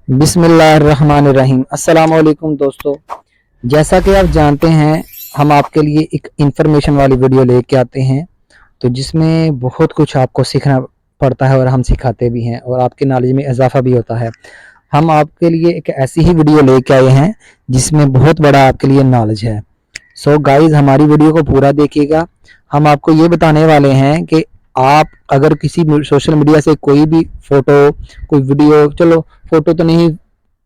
बिस्मिल्लाहिर्रहमानिर्रहीम। अस्सलाम वालेकुम दोस्तों, जैसा कि आप जानते हैं हम आपके लिए एक इन्फॉर्मेशन वाली वीडियो लेके आते हैं तो जिसमें बहुत कुछ आपको सीखना पड़ता है और हम सिखाते भी हैं और आपके नॉलेज में इजाफा भी होता है। हम आपके लिए एक ऐसी ही वीडियो लेके आए हैं जिसमें बहुत बड़ा आपके लिए नॉलेज है। सो गाइज हमारी वीडियो को पूरा देखिएगा। हम आपको ये बताने वाले हैं कि आप अगर किसी सोशल मीडिया से कोई भी फोटो, कोई वीडियो, चलो फोटो तो नहीं,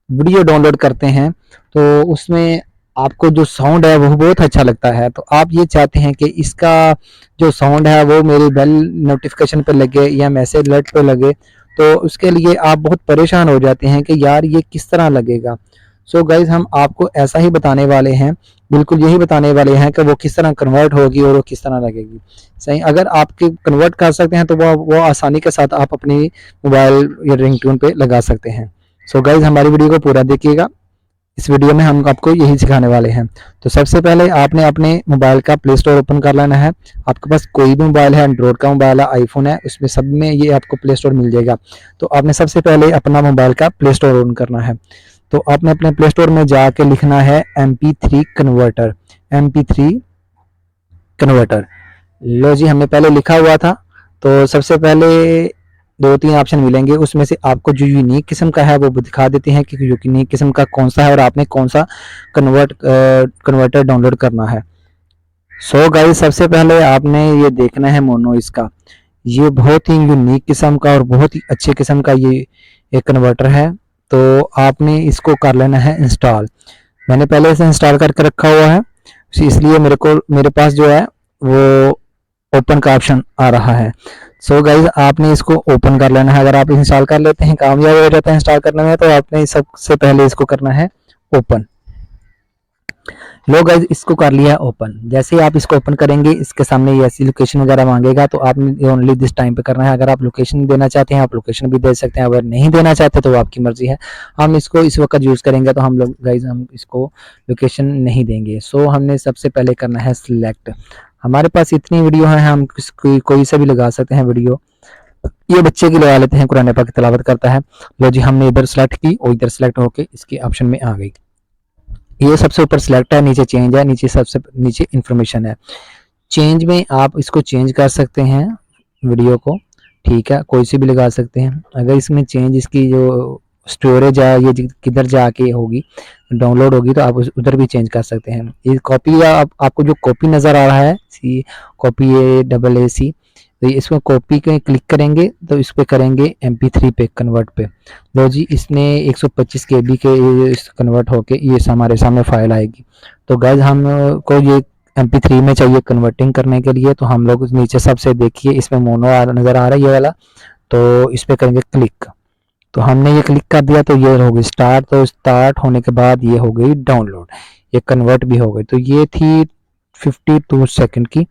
वीडियो डाउनलोड करते हैं तो उसमें आपको जो साउंड है वो बहुत अच्छा लगता है, तो आप ये चाहते हैं कि इसका जो साउंड है वो मेरी बेल नोटिफिकेशन पे लगे या मैसेज अलर्ट पे लगे, तो उसके लिए आप बहुत परेशान हो जाते हैं कि यार ये किस तरह लगेगा। सो गाइज हम आपको ऐसा ही बताने वाले हैं, बिल्कुल यही बताने वाले हैं कि वो किस तरह कन्वर्ट होगी और वो किस तरह लगेगी। सही, अगर आपके कन्वर्ट कर सकते हैं तो वो आसानी के साथ आप अपनी मोबाइल या रिंगटोन पे लगा सकते हैं। सो गाइज हमारी वीडियो को पूरा देखिएगा। इस वीडियो में हम आपको यही सिखाने वाले हैं। तो सबसे पहले आपने अपने मोबाइल का प्ले स्टोर ओपन कर लेना है। आपके पास कोई भी मोबाइल है, एंड्रॉयड का मोबाइल है, आईफोन है, उसमें सब में ये आपको प्ले स्टोर मिल जाएगा। तो आपने सबसे पहले अपना मोबाइल का प्ले स्टोर ओपन करना है। तो आपने अपने प्ले स्टोर में जाके लिखना है MP3 कन्वर्टर। MP3 कन्वर्टर, लो जी हमने पहले लिखा हुआ था। तो सबसे पहले 2-3 ऑप्शन मिलेंगे, उसमें से आपको जो यूनिक किस्म का है वो दिखा देते हैं कि यूनिक किस्म का कौन सा है और आपने कौन सा कन्वर्टर डाउनलोड करना है। सो गाइस सबसे पहले आपने ये देखना है मोनो इसका। ये बहुत ही यूनिक किस्म का और बहुत ही अच्छे किस्म का ये एक कन्वर्टर है। तो आपने इसको कर लेना है इंस्टॉल। मैंने पहले इसे इंस्टॉल करके रखा हुआ है, इसलिए मेरे पास जो है वो ओपन का ऑप्शन आ रहा है। सो गाइज आपने इसको ओपन कर लेना है। अगर आप इंस्टॉल कर लेते हैं, कामयाब हो जाता है इंस्टॉल करने में, तो आपने सबसे पहले इसको करना है ओपन। लो गाइज इसको कर लिया है ओपन। जैसे ही आप इसको ओपन करेंगे इसके सामने ये ऐसी लोकेशन वगैरह मांगेगा, तो आपने ओनली दिस टाइम पे करना है। अगर आप लोकेशन देना चाहते हैं आप लोकेशन भी दे सकते हैं, अगर नहीं देना चाहते तो आपकी मर्जी है। हम इसको इस वक्त यूज़ करेंगे तो हम लोग गाइज हम इसको लोकेशन नहीं देंगे। सो हमने सबसे पहले करना है सिलेक्ट। हमारे पास इतनी वीडियो है, हम कोई सा भी लगा सकते हैं वीडियो। ये बच्चे की लगा लेते हैं, कुरान पाक की तिलावत करता है। लो जी हमने इधर सेलेक्ट की और इधर सेलेक्ट होके इसके ऑप्शन में आ गई। ये सबसे ऊपर सिलेक्ट है, नीचे चेंज है, नीचे सबसे नीचे इन्फॉर्मेशन है। चेंज में आप इसको चेंज कर सकते हैं वीडियो को, ठीक है, कोई सी भी लगा सकते हैं। अगर इसमें चेंज इसकी जो स्टोरेज है ये किधर जाके होगी डाउनलोड होगी तो आप उधर भी चेंज कर सकते हैं। ये कॉपी आपको जो कॉपी नज़र आ रहा है सी कॉपी AC, तो इसमें कॉपी के क्लिक करेंगे तो इस पर करेंगे MP3 पे कन्वर्ट पे। लो जी इसने 125 KB के कन्वर्ट होके ये हमारे सामने फाइल आएगी। तो गाइज हम को ये MP3 में चाहिए कन्वर्टिंग करने के लिए, तो हम लोग नीचे सबसे देखिए इसमें मोनो नज़र आ रहा है ये वाला, तो इस पर करेंगे क्लिक। तो हमने ये क्लिक कर दिया तो ये हो गई स्टार्ट। तो स्टार्ट होने के बाद ये हो गई डाउनलोड, ये कन्वर्ट भी हो गई। तो ये थी 52 सेकंड की।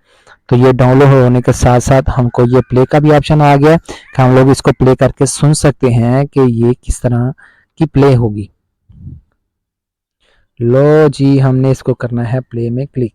तो ये डाउनलोड होने के साथ साथ हमको ये प्ले का भी ऑप्शन आ गया कि हम लोग इसको प्ले करके सुन सकते हैं कि ये किस तरह की प्ले होगी। लो जी हमने इसको करना है प्ले में क्लिक।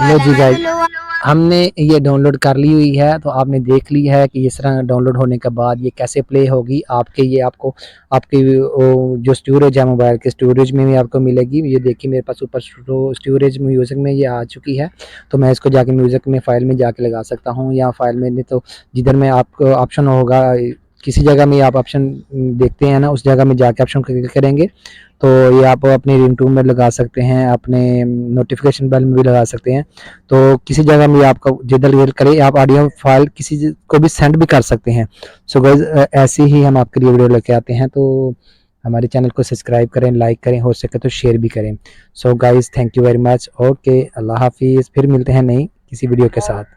लो जी गाइस हमने ये डाउनलोड कर ली हुई है, तो आपने देख ली है कि इस तरह डाउनलोड होने के बाद ये कैसे प्ले होगी आपके। ये आपको आपकी जो स्टोरेज है मोबाइल के स्टोरेज में भी आपको मिलेगी। ये देखिए मेरे पास ऊपर स्टोरेज म्यूज़िक में ये आ चुकी है, तो मैं इसको जाके म्यूज़िक में फ़ाइल में जाके लगा सकता हूँ, या फाइल में नहीं तो जिधर में आपको ऑप्शन होगा किसी जगह में आप ऑप्शन देखते हैं ना, उस जगह में जाके ऑप्शन क्लिक करेंगे तो ये आप अपनी रिंगटोन में लगा सकते हैं, अपने नोटिफिकेशन बेल में भी लगा सकते हैं। तो किसी जगह में आपका जिधर दिल करे आप ऑडियो फाइल किसी को भी सेंड भी कर सकते हैं। सो गाइस ऐसे ही हम आपके लिए वीडियो लेके आते हैं, तो हमारे चैनल को सब्सक्राइब करें, लाइक करें, हो सके तो शेयर भी करें। So guys thank you very much. Okay, अल्लाह हाफिज़। फिर मिलते हैं नई किसी वीडियो के साथ।